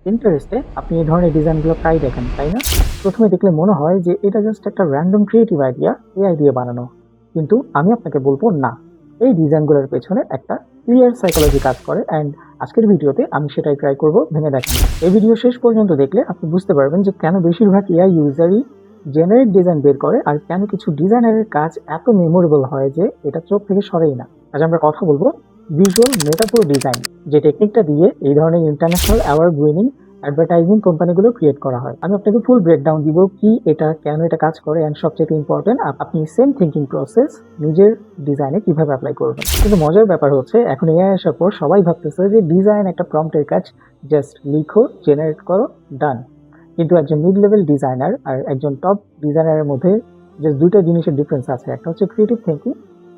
Pinterest-এ আপনি এই ধরনের ডিজাইনগুলো প্রায় দেখেন, তাই না? প্রথমে দেখলে মনে হয় যে এটা জাস্ট একটা র‍্যান্ডম ক্রিয়েটিভ আইডিয়া, এআই দিয়ে বানানো। কিন্তু আমি আপনাকে বলব না। এই ডিজাইনগুলোর পেছনে একটা ক্লিয়ার সাইকোলজি কাজ করে অ্যান্ড আজকের ভিডিওতে আমি সেটাই ট্রাই করব ভেঙে দেখানো। এই ভিডিও শেষ পর্যন্ত দেখলে আপনি বুঝতে পারবেন যে কেন বেশিরভাগ এআই ইউজারই জেনারেট ডিজাইন বের করে আর কেন কিছু ডিজাইনারের কাজ এত মেমোরেবল হয় যে এটা চোখ থেকে সরেই না। আজ আমরা কথা বলবো ভিজুয়াল মেটাফোর ডিজাইন, যে টেকনিকটা দিয়ে এই ধরনের ইন্টারন্যাশনাল অ্যাওয়ার্ড উইনিং অ্যাডভার্টাইজিং কোম্পানিগুলো ক্রিয়েট করা হয়। আমি আপনাকে ফুল ব্রেকডাউন দিব কি এটা, কেন এটা কাজ করে অ্যান্ড সবচেয়ে ইম্পর্টেন্ট আপনি সেম থিঙ্কিং প্রসেস নিজের ডিজাইনে কিভাবে অ্যাপ্লাই করবেন। কিন্তু মজার ব্যাপার হচ্ছে এখন এআই আসার পর সবাই ভাবতেছে যে ডিজাইন একটা প্রম্পটের কাজ, জাস্ট লিখো, জেনারেট করো, ডান। কিন্তু একজন মিড লেভেল ডিজাইনার আর একজন টপ ডিজাইনারের মধ্যে যে দুটো জিনিসের ডিফারেন্স আছে, একটা হচ্ছে ক্রিয়েটিভ থিঙ্কিং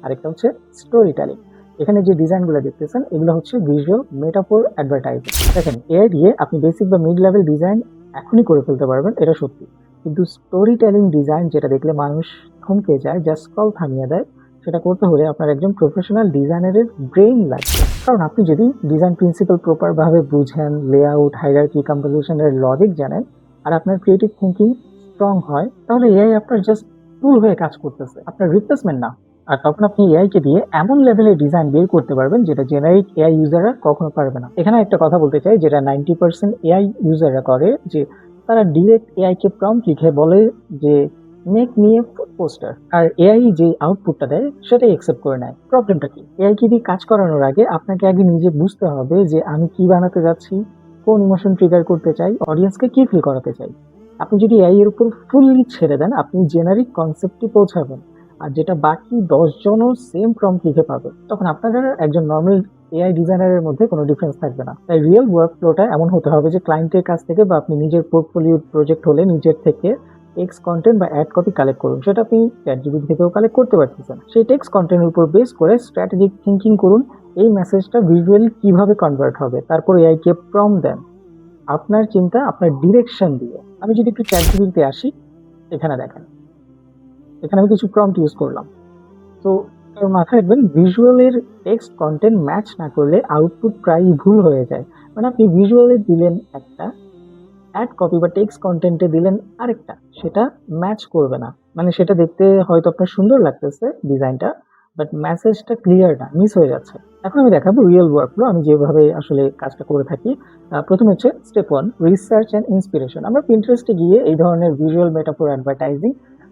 আর একটা হচ্ছে স্টোরি টেলিং। এখানে যে ডিজাইনগুলো দেখতেছেন এগুলো হচ্ছে ভিজুয়াল মেটাফোর অ্যাডভার্টাইজিং। দেখেন এআই দিয়ে আপনি বেসিক বা মিড লেভেল ডিজাইন এখনই করে ফেলতে পারবেন, এটা সত্যি। কিন্তু স্টোরি টেলিং ডিজাইন, যেটা দেখলে মানুষ থমকে যায়, জাস্ট স্ক্রল থামিয়ে দেয়, সেটা করতে হলে আপনার একজন প্রফেশনাল ডিজাইনারের ব্রেইন লাগবে। কারণ আপনি যদি ডিজাইন প্রিন্সিপাল প্রপারভাবে বুঝেন, লেআউট, হাইরার্কি, কম্পোজিশনের লজিক জানেন আর আপনার ক্রিয়েটিভ থিঙ্কিং স্ট্রং হয়, তাহলে এআই আপনার জাস্ট টুল হয়ে কাজ করতেছে, আপনার রিপ্লেসমেন্ট না। আর তখন আপনি এআই কে দিয়ে এমন লেভেলের ডিজাইন বের করতে পারবেন যেটা জেনারিক এআই ইউজাররা কখনো পারবে না। এখানে একটা কথা বলতে চাই, যেটা 90% এআই ইউজাররা করে, যে তারা ডিরেক্ট এআই কে প্রম্পট লিখে বলে যে মেক মি এ পোস্টার, আর এআই যে আউটপুটটা দেয় সেটাই অ্যাকসেপ্ট করে নেয়। প্রবলেমটা কি? এআই কে দিয়ে কাজ করানোর আগে আপনাকে আগে নিজে বুঝতে হবে যে আমি কি বানাতে যাচ্ছি, কোন ইমোশন ট্রিগার করতে চাই, অডিয়েন্সকে কি ফিল করাতে চাই। আপনি যদি এআই এর উপর ফুললি ছেড়ে দেন, আপনি জেনারিক কনসেপ্টে পৌঁছাবেন, আর যেটা বাকি 10 জনও সেম প্রম্পট লিখে পাবে, তখন আপনার একজন নর্মাল এআই ডিজাইনারের মধ্যে কোনো ডিফারেন্স থাকবে না। তাই রিয়েল ওয়ার্ক ফ্লোটা এমন হতে হবে যে ক্লায়েন্টের কাছ থেকে বা আপনি নিজের পোর্টফোলিও প্রজেক্ট হলে নিজের থেকে টেক্সট কন্টেন্ট বা অ্যাড কপি কালেক্ট করুন। সেটা আপনি চ্যাটজিপিটি থেকেও কালেক্ট করতে পারতেছেন। সেই টেক্সট কন্টেন্টের উপর বেস করে স্ট্র্যাটেজিক থিঙ্কিং করুন, এই মেসেজটা ভিজুয়ালি কিভাবে কনভার্ট হবে, তারপর এআই কে প্রম্পট দেন আপনার চিন্তা, আপনার ডিরেকশন দিয়ে। আমি যদি একটু চ্যাটজিপিটিতে আসি, এখানে দেখেন, এখানে আমি কিছু প্রম্পট ইউজ করলাম। তো মাথায় রাখবেন, ভিজুয়ালের টেক্সট কন্টেন্ট ম্যাচ না করলে আউটপুট প্রায়ই ভুল হয়ে যায়। মানে আপনি ভিজুয়ালে দিলেন একটা, অ্যাড কপি বা টেক্সট কন্টেন্টে দিলেন আরেকটা, সেটা ম্যাচ করবে না। মানে সেটা দেখতে হয়তো আপনার সুন্দর লাগতেছে ডিজাইনটা, বাট মেসেজটা ক্লিয়ার না, মিস হয়ে যাচ্ছে। এখন আমি দেখাবো রিয়েল ওয়ার্কফ্লো, আমি যেভাবে আসলে কাজটা করে থাকি। প্রথমে হচ্ছে স্টেপ 1, রিসার্চ অ্যান্ড ইন্সপিরেশন। আমরা পিন্টারেস্টে গিয়ে এই ধরনের ভিজুয়াল মেটাফোর অ্যাডভার্টাইজিং,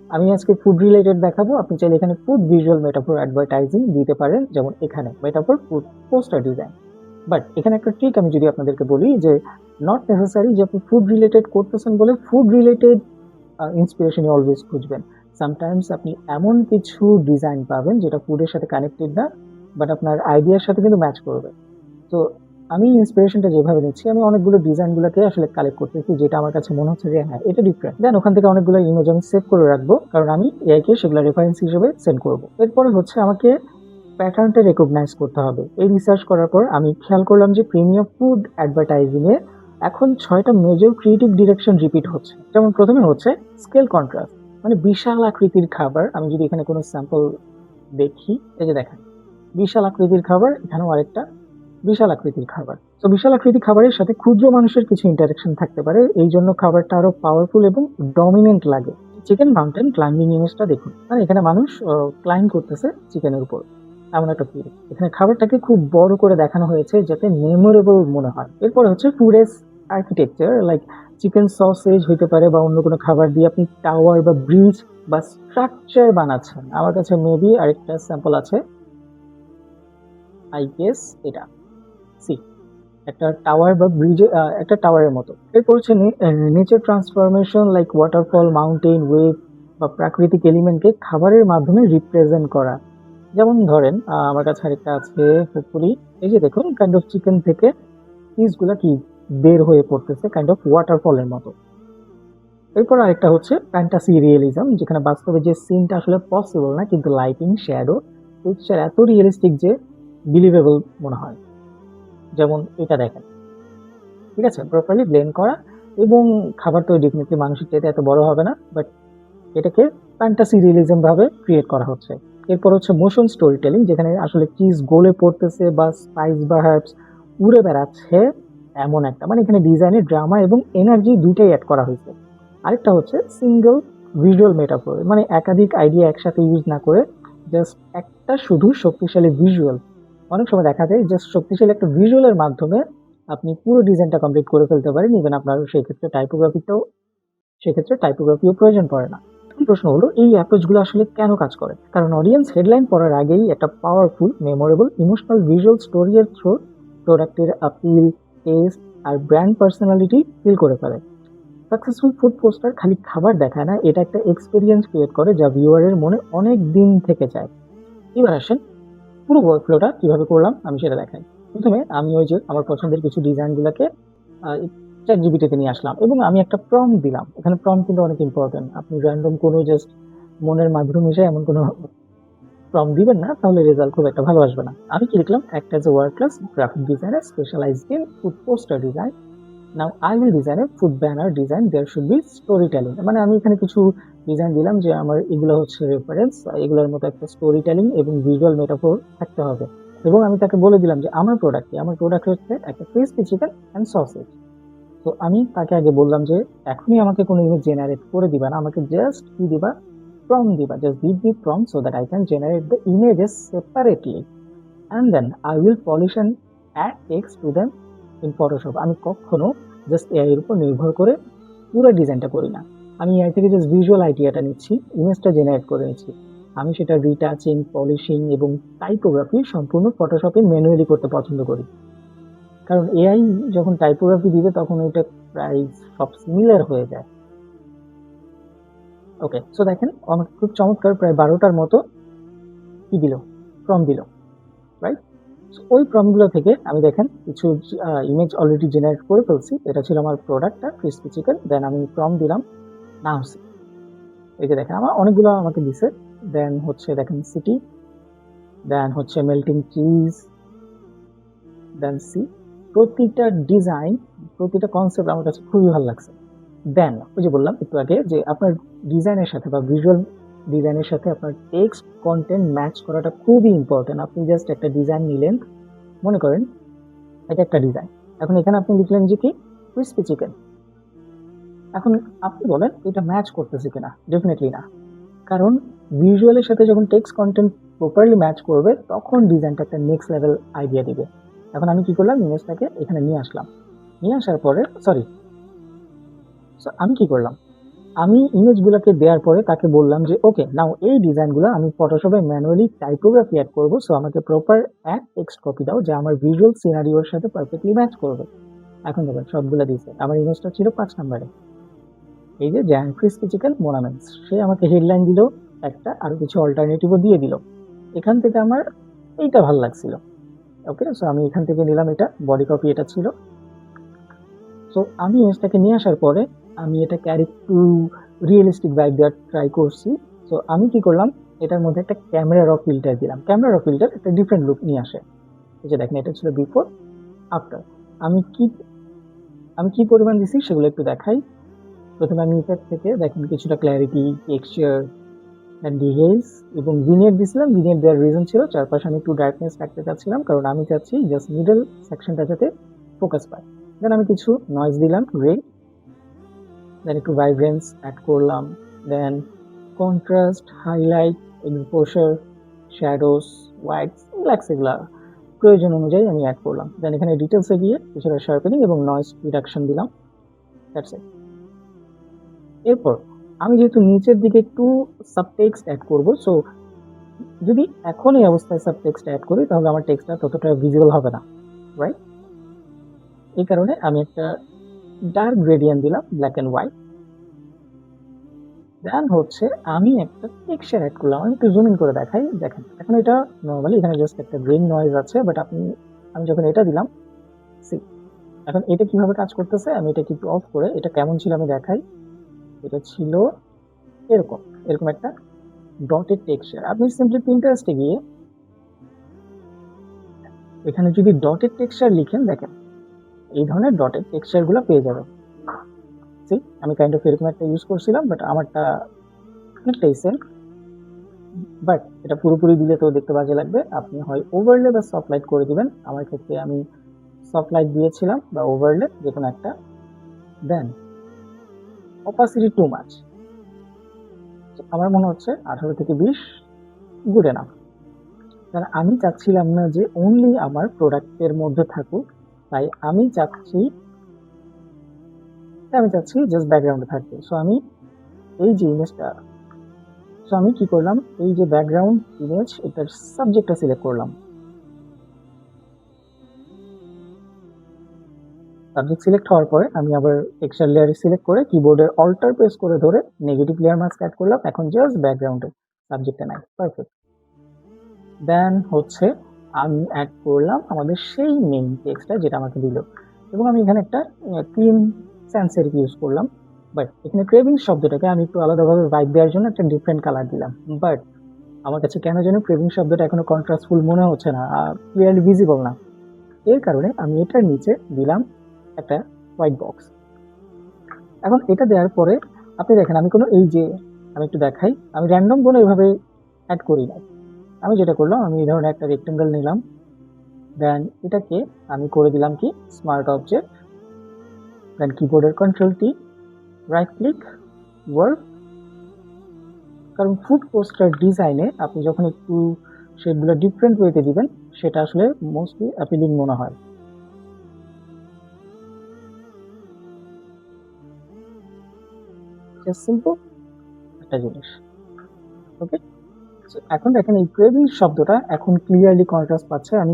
আমি আজকে ফুড রিলেটেড দেখাবো। আপনি চাইলে এখানে ফুড ভিজুয়াল মেটাফোর অ্যাডভার্টাইজিং দিতে পারেন, যেমন এখানে metaphor food poster design. But এখানে একটা ট্রিক আমি যদি আপনাদেরকে বলি, যে নট নেসেসারি যে আপনি ফুড রিলেটেড করতেছেন বলে ফুড রিলেটেড ইন্সপিরেশনই অলওয়েজ খুঁজবেন। সামটাইমস আপনি এমন কিছু ডিজাইন পাবেন যেটা ফুডের সাথে কানেক্টেড না, বাট আপনার আইডিয়ার সাথে কিন্তু ম্যাচ করবে। তো আমি ইন্সপিরেশনটা যেভাবে নিচ্ছি, আমি অনেকগুলো ডিজাইনগুলোকে আসলে কালেক্ট করতেছি, যেটা আমার কাছে মনে হচ্ছে যে হ্যাঁ এটা ডিফারেন্ট। দেন ওখান থেকে অনেকগুলো ইমেজ আমি সেভ করে রাখবো, কারণ আমি এআইকে সেগুলো রেফারেন্স হিসেবে সেন্ড করবো। এরপরে হচ্ছে আমাকে প্যাটার্নটা রেকগনাইজ করতে হবে। এই রিসার্চ করার পর আমি খেয়াল করলাম যে প্রিমিয়াম ফুড অ্যাডভার্টাইজিং এ এখন 6টা মেজর ক্রিয়েটিভ ডিরেকশন রিপিট হচ্ছে। যেমন প্রথমে হচ্ছে স্কেল কন্ট্রাস্ট, মানে বিশাল আকৃতির খাবার। আমি যদি এখানে কোনো স্যাম্পল দেখি, এই যে দেখেন বিশাল আকৃতির খাবার, এখানেও আরেকটা বিশাল আকৃতির খাবার। তো বিশাল আকৃতির খাবারের সাথে ক্ষুদ্র মানুষের কিছু ইন্টারাকশন থাকতে পারে, এই জন্য খাবারটা আরো পাওয়ারফুল এবং ডমিনেন্ট লাগে। চিকেন মাউন্টেন ক্লাইম্বিং ইমেজটা দেখুন, মানে এখানে মানুষ ক্লাইম্ব করতেছে চিকেনের উপর, এমন একটা ফিল। এখানে খাবারটাকে খুব বড় করে দেখানো হয়েছে যাতে মেমোরেবল মনে হয়। এরপর হচ্ছে ফুডেস আর্কিটেকচার, লাইক চিকেন সসেজ হইতে পারে বা অন্য কোনো খাবার দিয়ে আপনি টাওয়ার বা ব্রিজ বা স্ট্রাকচার বানাচ্ছেন। আমার কাছে মেবি আরেকটা স্যাম্পল আছে, আই গেস এটা সি, একটা টাওয়ার বা ব্রিজে, একটা টাওয়ারের মতো। এরপর হচ্ছে nature transformation, like waterfall, mountain, wave বা প্রাকৃতিক এলিমেন্টকে খাবারের মাধ্যমে রিপ্রেজেন্ট করা। যেমন ধরেন আমার কাছে আরেকটা আছে, হোপফুলি এই যে দেখুন, কাইন্ড অফ চিকেন থেকে পিসগুলা কি বের হয়ে পড়তেছে, কাইন্ড অফ ওয়াটারফলের মতো। এরপর আরেকটা হচ্ছে ফ্যান্টাসি রিয়েলিজম, যেখানে বাস্তবে যে সিনটা আসলে পসিবল না, কিন্তু লাইটিং, শ্যাডো, টেক্সচার এত রিয়েলিস্টিক যে বিলিভেবল মনে হয়। যেমন এটা দেখেন, ঠিক আছে, প্রপারলি ব্লেন্ড করা, এবং খাবার তো ডেফিনেটলি মানুষের চাইতে এত বড় হবে না, বাট এটাকে ফ্যান্টাসি রিয়েলিজম ভাবে ক্রিয়েট করা হচ্ছে। এরপর হচ্ছে মোশন স্টোরি টেলিং, যেখানে আসলে চিজ গোলে পড়তেছে বা স্পাইস বা হার্বস উড়ে বেড়াচ্ছে, এমন একটা, মানে এখানে ডিজাইনে ড্রামা এবং এনার্জি দুইটাই অ্যাড করা হয়েছে। আরেকটা হচ্ছে সিঙ্গেল ভিজুয়াল মেটাফোর, মানে একাধিক আইডিয়া একসাথে ইউজ না করে জাস্ট একটা শুধু শক্তিশালী ভিজুয়াল। অনেক সময় দেখা যায় জাস্ট শক্তিশালী একটা ভিজুয়ালের মাধ্যমে আপনি পুরো ডিজাইনটা কমপ্লিট করে ফেলতে পারেন, ইভেন আপনার সেক্ষেত্রে টাইপোগ্রাফিও প্রয়োজন পড়ে না। এখন প্রশ্ন হলো এই অ্যাপ্রোচগুলো আসলে কেন কাজ করে? কারণ অডিয়েন্স হেডলাইন পড়ার আগেই একটা powerful, memorable, emotional visual story এর থ্রু প্রোডাক্টের আপিল, টেস্ট আর ব্র্যান্ড পার্সোনালিটি ফিল করে ফেলে। সাকসেসফুল ফুড পোস্টার খালি খাবার দেখায় না, এটা একটা এক্সপেরিয়েন্স ক্রিয়েট করে যা ভিউয়ারের মনে অনেক দিন থেকে যায়। এবার আসেন পুরো ওয়ার্কফ্লোটা কিভাবে করলাম আমি সেটা দেখাই। প্রথমে আমি ওই যে আমার পছন্দের কিছু ডিজাইনগুলোকে ChatGPT-তে নিয়ে আসলাম এবং আমি একটা প্রম্পট দিলাম। এখানে প্রম্পট কিন্তু অনেক ইম্পর্টেন্ট। আপনি র্যান্ডম কোনো জাস্ট মনের মাধুরী মিশায় এমন কোনো প্রম্পট দিবেন না, তাহলে রেজাল্ট খুব একটা ভালো আসবে না। আমি কি লিখলাম? act as a world class graphic designer specialized in food poster design. Now I will design a food banner design. There should be storytelling. মানে আমি এখানে কিছু ডিজাইন দিলাম যে আমার এগুলো হচ্ছে রেফারেন্স, এগুলোর মতো একটা স্টোরি টেলিং এবং ভিজুয়াল মেটাফোর থাকতে হবে। এবং আমি তাকে বলে দিলাম যে আমার প্রোডাক্ট হচ্ছে একটা ক্রিসপি চিকেন অ্যান্ড সসেজ। তো আমি তাকে আগে বললাম যে এখনই আমাকে কোনো ইমেজ জেনারেট করে দিবা না, আমাকে জাস্ট কি দিবা? prompt দিবা, just give me prompt so that I can generate the images separately and then I will polish and add text to them in Photoshop. আমি কখনো জাস্ট এআই এর উপর নির্ভর করে পুরো ডিজাইনটা করি না। আমি এআই থেকে জাস্ট ভিজুয়াল আইডিয়াটা নিচ্ছি, ইমেজটা জেনারেট করে নিচ্ছি। আমি সেটা রিটাচিং, পলিশিং এবং টাইপোগ্রাফি সম্পূর্ণ ফটোশপে ম্যানুয়ালি করতে পছন্দ করি। কারণ এআই যখন টাইপোগ্রাফি দিবে তখন ওইটা প্রায় সব সিমিলার হয়ে যায়। ওকে, সো দেখেন আমাকে খুব চমৎকার প্রায় 12টার মতো কি দিল? প্রম্পট দিল, রাইট? ওই প্রম্পটগুলো থেকে আমি দেখেন কিছু ইমেজ অলরেডি জেনারেট করে ফেলছি। এটা ছিল আমার প্রোডাক্টটা ক্রিসপি চিকেন। দেন আমি প্রম্পট দিলাম নাও সি। এই যে দেখেন আমার অনেকগুলো আমাকে দিছে। দেন হচ্ছে দেখেন সিটি, দেন হচ্ছে মেল্টিং চিজ, দেন সি। প্রতিটা ডিজাইন, প্রতিটা কনসেপ্ট আমার কাছে খুবই ভালো লাগছে। দেন ওই যে বললাম একটু আগে যে আপনার ডিজাইনের সাথে বা ভিজুয়াল ডিজাইনের সাথে আপনার টেক্সট কন্টেন্ট ম্যাচ করাটা খুবই ইম্পর্টেন্ট। আপনি জাস্ট একটা ডিজাইন নিলেন, মনে করেন এটা একটা ডিজাইন, এখন এখানে আপনি লিখলেন যে কি ক্রিসপি চিকেন। এখন আপনি বলেন এটা ম্যাচ করতেছে কিনা? ডেফিনেটলি না, কারণ ভিজুয়ালের সাথে যখন টেক্সট কন্টেন্ট প্রপারলি ম্যাচ করবে তখন ডিজাইনটা একটা নেক্সট লেভেল আইডিয়া দিবে। এখন আমি কি করলাম? ইমেজটাকে এখানে নিয়ে আসলাম, নিয়ে আসার পরে আমি কি করলাম? আমি ইমেজগুলোকে দেওয়ার পরে তাকে বললাম যে ওকে নাও এই ডিজাইনগুলো আমি ফটোশপে ম্যানুয়ালি টাইপোগ্রাফি অ্যাড করবো, সো আমাকে প্রপার এক টেক্সট কপি দাও যা আমার ভিজুয়াল সিনারিওর সাথে পারফেক্টলি ম্যাচ করবে। এখন দেখেন সবগুলো দিয়েছে। আমার ইমেজটা ছিল 5 নম্বরে, এই যে জ্যান ক্রিসপি চিকেন মোনামেন্টস। সে আমাকে হেডলাইন দিল একটা, আরো কিছু অল্টারনেটিভও দিয়ে দিল। এখান থেকে আমার এইটা ভালো লাগছিল। ওকে, সো আমি এখান থেকে নিলাম, এটা বডি কপি এটা ছিল। সো আমি ইমেজটাকে নিয়ে আসার পরে আমি এটাকে আরেকটু রিয়েলিস্টিক ভাইব দেওয়ার ট্রাই করছি। সো আমি কি করলাম? এটার মধ্যে একটা ক্যামেরা র ফিল্টার দিলাম। ক্যামেরা র ফিল্টার একটা ডিফারেন্ট লুক নিয়ে আসে। এই যে দেখেন এটা ছিল বিফোর, আফটার। আমি কি আমি কি পরিমাণ দিছি সেগুলো একটু দেখাই। প্রথমে আমি ইফেক্ট থেকে দেখেন কিছুটা ক্ল্যারিটি, টেক্সচার অ্যান্ড ডিটেইলস এবং ভিনিয়েট দিছিলাম। ভিনিয়েট দেওয়ার রিজন ছিল চারপাশে আমি একটু ডার্কনেস রাখতে চাচ্ছিলাম, কারণ আমি চাচ্ছি জাস্ট মিডল সেকশনটা যাতে ফোকাস পায়। দেন আমি কিছু নয়েজ দিলাম, গ্রে। দেন একটু ভাইব্রেন্স অ্যাড করলাম। Then contrast, highlight, exposure, shadows, whites, blacks এগুলা প্রয়োজন অনুযায়ী আমি অ্যাড করলাম। দেন এখানে ডিটেলসে গিয়ে কিছুটা শার্পেনিং এবং নয়েজ রিডাকশন দিলাম। That's it. এরপর আমি যেহেতু নিচের দিকে একটু সাবটেক্সট অ্যাড করব, সো যদি এখন এই অবস্থায় সাবটেক্সট অ্যাড করি তাহলে আমার টেক্সটটা ততটা ভিজিবল হবে না, রাইট? এই কারণে আমি একটা ডার্ক গ্রেডিয়েন্ট দিলাম, ব্ল্যাক অ্যান্ড হোয়াইট। দেন হচ্ছে আমি একটা টেক্সচার অ্যাড করলাম। আমি একটু জুম ইন করে দেখাই। দেখেন এখন এটা নর্মালি এখানে জাস্ট একটা গ্রিন নয়েজ আছে, বাট আমি যখন এটা দিলাম, সি এখন এটা কিভাবে কাজ করতেছে। আমি এটা একটু অফ করে এটা কেমন ছিল আমি দেখাই। এটা ছিল এরকম এরকম একটা ডটেড টেক্সচার। আপনি সিম্পলি পিন্টারেস্টে গিয়ে এখানে যদি ডটেড টেক্সচার লিখেন, দেখেন এই ধরনের ডটেড টেক্সচারগুলো পেয়ে যাবেন। আমি কাইন্ড অফ এরকম একটা ইউজ করছিলাম, বাট আমারটা অনেকটাই সেম। বাট এটা পুরোপুরি দিলে তো দেখতে বাজে লাগবে। আপনি হয় ওভারলে বা সফট লাইট করে দিবেন। আমার ক্ষেত্রে আমি সফট লাইট দিয়েছিলাম বা ওভারলে যে কোনো একটা। দেন অপাসিটি টু মাচ, আমার মনে হচ্ছে 18 থেকে 20 গুড এনাফ। কারণ আমি চাচ্ছিলাম না যে অনলি আমার প্রোডাক্টের মধ্যে থাকুক, তাই আমি চাচ্ছি জাস্ট ব্যাকগ্রাউন্ডে থাকবে। সো আমি এই যে ইমেজটা, সো আমি কি করলাম, এই যে ব্যাকগ্রাউন্ড ইমেজ এটার সাবজেক্টটা সিলেক্ট করলাম। সাবজেক্ট সিলেক্ট হওয়ার পরে আমি আবার টেক্সচার লেয়ারে সিলেক্ট করে কিবোর্ডের অল্টার প্রেস করে ধরে নেগেটিভ লেয়ার মাস্ক অ্যাড করলাম। এখন জাস্ট ব্যাকগ্রাউন্ডে, সাবজেক্টে নাই, পারফেক্ট। দেন হচ্ছে আমি অ্যাড করলাম আমাদের সেই মেইন টেক্সটটা যেটা আমাকে দিল, এবং আমি এখানে একটা ক্লিন স্যান্স সেরিফ ইউজ করলাম। বাট এখানে ক্রেভিং শব্দটাকে আমি একটু আলাদাভাবে ভাইব দেওয়ার জন্য একটা ডিফারেন্ট কালার দিলাম। বাট আমার কাছে কেন যেন ক্রেভিং শব্দটা এখনো কন্ট্রাস্টফুল মনে হচ্ছে না, ক্লিয়ারলি ভিজিবল না। এর কারণে আমি এটার নিচে দিলাম একটা হোয়াইট বক্স। এখন এটা দেওয়ার পরে আপনি দেখেন আমি কোনো, এই যে আমি একটু দেখাই, আমি র্যান্ডম কোনো এভাবে অ্যাড করি না। আমি যেটা করলাম, আমি এই ধরনের একটা রেক্টেঙ্গেল নিলাম, দেন এটাকে আমি করে দিলাম কি স্মার্ট অবজেক্ট, দেন কিবোর্ডের control T, right click, work. কারণ ফুড পোস্টার ডিজাইনে আপনি যখন একটু শেপগুলো ডিফারেন্ট ওয়েতে দিবেন, সেটা আসলে মোস্টলি অ্যাপিলিং মনে হয়। সিম্পল একটা জিনিস, ওকে। এখন দেখেন এই ক্রেভিং শব্দটা এখন ক্লিয়ারলি কন্ট্রাস্ট পাচ্ছে, আমি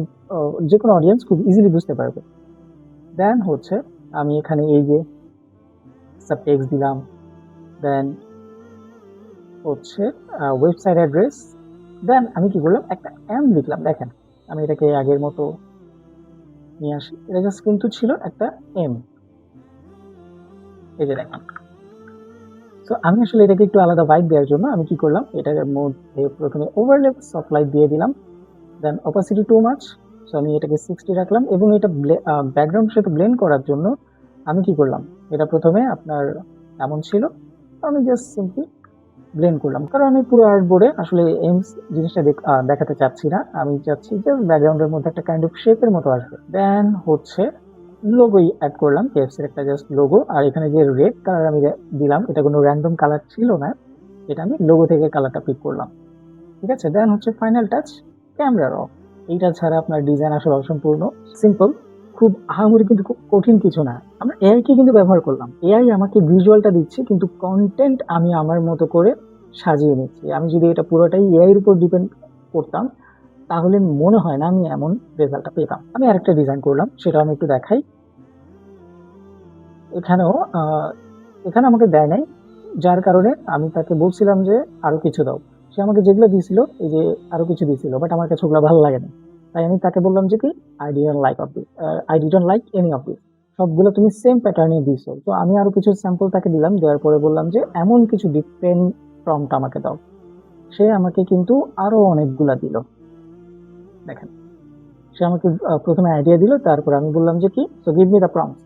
যে কোনো অডিয়েন্স খুব ইজিলি বুঝতে পারবে। দেন হচ্ছে আমি এখানে এই যে সাবটেক্সট দিলাম, দেন হচ্ছে ওয়েবসাইট অ্যাড্রেস, দেন আমি কি করলাম একটা এম লিখলাম। দেখেন আমি এটাকে আগের মতো নিয়ে আসি, এটা জাস্ট কিন্তু ছিল একটা এম, এই যে দেখেন। তো আমি আসলে এটাকে একটু আলাদা ভাইব দেওয়ার জন্য আমি কি করলাম, এটার মধ্যে প্রথমে ওভারলে সফট লাইট দিয়ে দিলাম, দেন অপাসিটি টু মাচ, সো আমি এটাকে 60 রাখলাম, এবং এটা ব্যাকগ্রাউন্ডের সাথে ব্লেন্ড করার জন্য আমি কি করলাম, এটা প্রথমে আপনার এমন ছিল, আমি জাস্ট সিম্পলি ব্লেন্ড করলাম, কারণ আমি পুরো আর্টবোর্ডে আসলে এমস জিনিসটা দেখাতে চাচ্ছি না, আমি চাচ্ছি যে ব্যাকগ্রাউন্ডের মধ্যে একটা কাইন্ড অফ শেপের মতো আসবে। দেন হচ্ছে লোগোই অ্যাড করলাম, কেএফসির একটা জাস্ট লোগো, আর এখানে যে রেড কালার আমি দিলাম এটা কোনো র্যান্ডম কালার ছিল না, এটা আমি লোগো থেকে কালারটা পিক করলাম, ঠিক আছে। দেন হচ্ছে ফাইনাল টাচ, ক্যামেরা র। এইটা ছাড়া আপনার ডিজাইন আসলে অসম্পূর্ণ, সিম্পল, খুব আহামরি কিন্তু খুব কঠিন কিছু না। আমরা এআই কে কিন্তু ব্যবহার করলাম, এআই আমাকে ভিজুয়ালটা দিচ্ছে, কিন্তু কন্টেন্ট আমি আমার মতো করে সাজিয়ে নিচ্ছি। আমি যদি এটা পুরোটাই এআই এর উপর ডিপেন্ড করতাম, তাহলে মনে হয় না আমি এমন রেজাল্টটা পেতাম। আমি আরেকটা ডিজাইন করলাম, সেটা আমি একটু দেখাই। এখানেও এখানে আমাকে দেয় নাই, যার কারণে আমি তাকে বলছিলাম যে আরো কিছু দাও, সে আমাকে যেগুলো দিয়েছিল এই যে আরো কিছু দিয়েছিল, বাট আমার কাছে ওগুলো ভালো লাগে না, তাই আমি তাকে বললাম যে কি I didn't like any of this, সবগুলো তুমি সেম প্যাটার্নে দিয়েছো। তো আমি আরো কিছু স্যাম্পল তাকে দিলাম, দেওয়ার পরে বললাম যে এমন কিছু ডিফারেন্ট প্রম্পট আমাকে দাও। সে আমাকে কিন্তু আরো অনেকগুলা দিল, দেখেন। সে আমাকে প্রথমে আইডিয়া দিল, তারপর আমি বললাম যে কি, so give me the prompt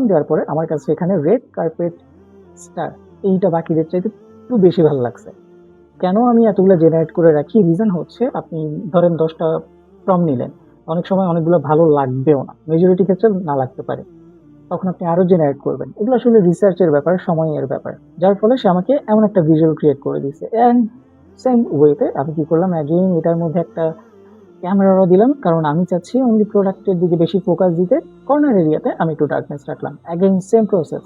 দেওয়ার পরে আমার কাছে এখানে রেড কার্পেট স্টার এইটা বাকিদের চাইতে একটু বেশি ভালো লাগছে। কেন আমি এতগুলো জেনারেট করে রাখি, রিজন হচ্ছে আপনি ধরেন 10টা প্রম্পট নিলেন, অনেক সময় অনেকগুলো ভালো লাগবেও না, মেজরিটি ক্ষেত্রে না লাগতে পারে, তখন আপনি আরো জেনারেট করবেন। এগুলো আসলে রিসার্চের ব্যাপার, সময়ের ব্যাপার, যার ফলে সে আমাকে এমন একটা ভিজুয়াল ক্রিয়েট করে দিয়েছে। এন্ড সেম ওয়েতে আমি কি করলাম, অ্যাগেইন এটার মধ্যে একটা ক্যামেরাও দিলাম, কারণ আমি চাচ্ছি অনলি প্রোডাক্টের দিকে বেশি ফোকাস দিতে। কর্নার এরিয়াতে আমি একটু ডার্কনেস রাখলাম, অ্যাগেইন সেম প্রসেস,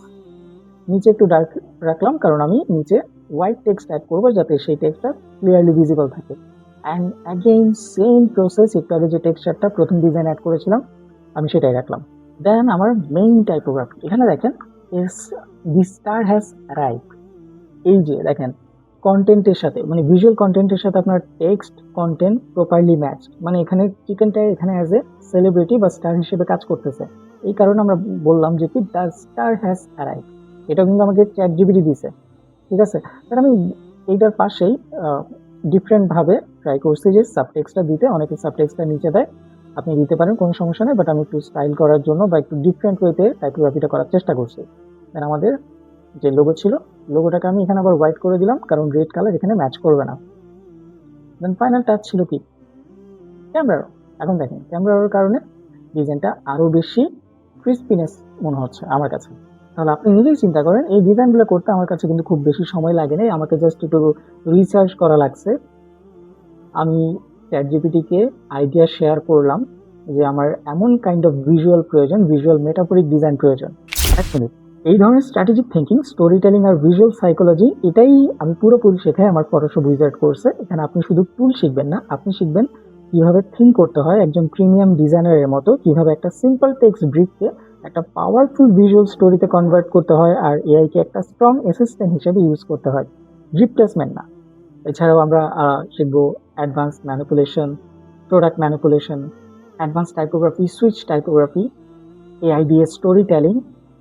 নিচে একটু ডার্ক রাখলাম, কারণ আমি নিচে হোয়াইট টেক্সট অ্যাড করবো যাতে সেই টেক্সটটা ক্লিয়ারলি ভিজিবল থাকে। অ্যান্ড অ্যাগেইন সেম প্রসেস, একটু আগে যে টেক্সচারটা প্রথম ডিজাইন অ্যাড করেছিলাম আমি সেটাই রাখলাম। দেন আমার মেইন টাইপোগ্রাফি, এখানে দেখেন দি স্টার হ্যাজ অ্যারাইভড, এই যে দেখেন কন্টেন্টের সাথে, মানে ভিজুয়াল কন্টেন্টের সাথে আপনার টেক্সট কন্টেন্ট প্রপারলি ম্যাচ, মানে এখানে চিকেনটা এখানে অ্যাজ এ সেলিব্রিটি বা স্টার হিসেবে কাজ করতেছে। এই কারণে আমরা বললাম যে কি দ্য স্টার হ্যাজ অ্যারাইভড, এটা কিন্তু আমাকে চ্যাট জিপিটি দিছে, ঠিক আছে। তাহলে আমি এইটার পাশেই ডিফারেন্ট ভাবে ট্রাই করছি যে সাবটেক্সটটা দিতে, অনেকে সাবটেক্সটটা নিচে দেয়, আপনি দিতে পারেন, কোনো সমস্যা নেই, বাট আমি একটু স্টাইল করার জন্য বা একটু ডিফারেন্ট ওয়েতে টাইপোগ্রাফিটা করার চেষ্টা করছি। দেন আমাদের যে লোগো ছিল, লোগোটাকে আমি এখানে আবার হোয়াইট করে দিলাম, কারণ রেড কালার এখানে ম্যাচ করবে না। দেন ফাইনাল টাচ ছিল কি ক্যামেরা। এখন দেখেন ক্যামেরার কারণে ডিজাইনটা আরো বেশি ক্রিস্পিনেস মনে হচ্ছে আমার কাছে। তাহলে আপনি নিজেই চিন্তা করেন, এই ডিজাইনগুলো করতে আমার কাছে কিন্তু খুব বেশি সময় লাগে নাই, আমাকে জাস্ট একটু রিসার্চ করা লাগছে। আমি চ্যাটজিপিটিকে আইডিয়া শেয়ার করলাম যে আমার এমন কাইন্ড অফ ভিজুয়াল প্রয়োজন, ভিজুয়াল মেটাফরিক ডিজাইন প্রয়োজন। এক মিনিট, এই ধরনের স্ট্র্যাটেজিক থিঙ্কিং, স্টোরি টেলিং আর ভিজুয়াল সাইকোলজি এটাই আমি পুরোপুরি শেখাই আমার ফটোশপ উইজার্ড কোর্সে। এখানে আপনি শুধু টুল শিখবেন না, আপনি শিখবেন কিভাবে থিঙ্ক করতে হয় একজন প্রিমিয়াম ডিজাইনারের মতো, কিভাবে একটা সিম্পল টেক্সট ব্রিফকে একটা পাওয়ারফুল ভিজুয়াল স্টোরিতে কনভার্ট করতে হয়, আর এআইকে একটা স্ট্রং অ্যাসিস্ট্যান্ট হিসেবে ইউজ করতে হয়, রিপ্লেসমেন্ট না। এছাড়াও আমরা শিখবো advance manipulation, product manipulation, advance typography, switch typography, AI দিয়ে story telling,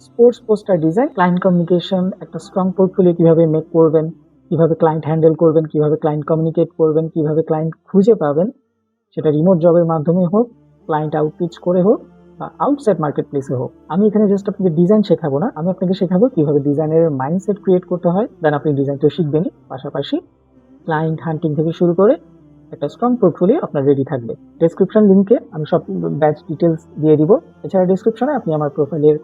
sports poster design, client communication, একটা স্ট্রং পোর্টফোলিও কিভাবে মেক করবেন, কিভাবে ক্লায়েন্ট হ্যান্ডেল করবেন, কিভাবে ক্লায়েন্ট কমিউনিকেট করবেন, কিভাবে ক্লায়েন্ট খুঁজে পাবেন, সেটা রিমোট জবের মাধ্যমে হোক, ক্লায়েন্ট আউটরিচ করে হোক, বা আউটসাইড মার্কেট প্লেসে হোক। আমি এখানে জাস্ট আপনাকে ডিজাইন শেখাবো না, আমি আপনাকে শেখাবো কিভাবে ডিজাইনের মাইন্ডসেট ক্রিয়েট করতে হয়। দেন আপনি ডিজাইন তো শিখবেনই, পাশাপাশি ক্লায়েন্ট হান্টিং থেকে শুরু করে একটা স্ট্রং পোর্টফোলিও আপনার রেডি থাকবে। ডেসক্রিপশন লিঙ্কে আমি সব ব্যাচ ডিটেলস দিয়ে দিব। এছাড়া ডেসক্রিপশনে আপনি আমার প্রোফাইলের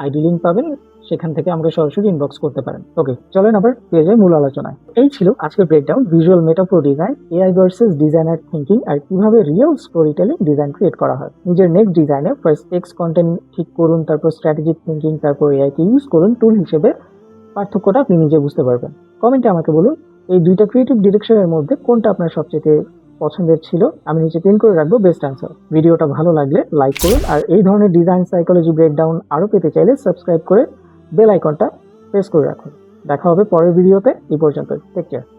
আইডি লিঙ্ক পাবেন, সেখান থেকে আমাকে সরাসরি ইনবক্স করতে পারেন। ওকে, চলেন আবার পেয়ে যাই মূল আলোচনায়। এই ছিল আজকের breakdown, visual metaphor design, AI versus designer thinking, আর কিভাবে real story telling design create করা হয়। নিজের নেক্সট ডিজাইনে ফার্স্ট টেক্সট কন্টেন্ট ঠিক করুন, তারপর স্ট্র্যাটেজিক থিঙ্কিং, তারপর এআইকে ইউজ করুন টুল হিসেবে। পার্থক্যটা আপনি নিজে বুঝতে পারবেন। কমেন্টে আমাকে বলুন এই দুইটা ক্রিয়েটিভ ডিরেকশনের মধ্যে কোনটা আপনার সবচেয়ে পছন্দের ছিল। আমি নিচে পিন করে রাখবো বেস্ট অ্যান্সার। ভিডিওটা ভালো লাগলে লাইক করুন, আর এই ধরনের ডিজাইন সাইকোলজি ব্রেকডাউন আরও পেতে চাইলে সাবস্ক্রাইব করে বেল আইকনটা প্রেস করে রাখুন। দেখা হবে পরের ভিডিওতে। এই পর্যন্ত, টেক কেয়ার।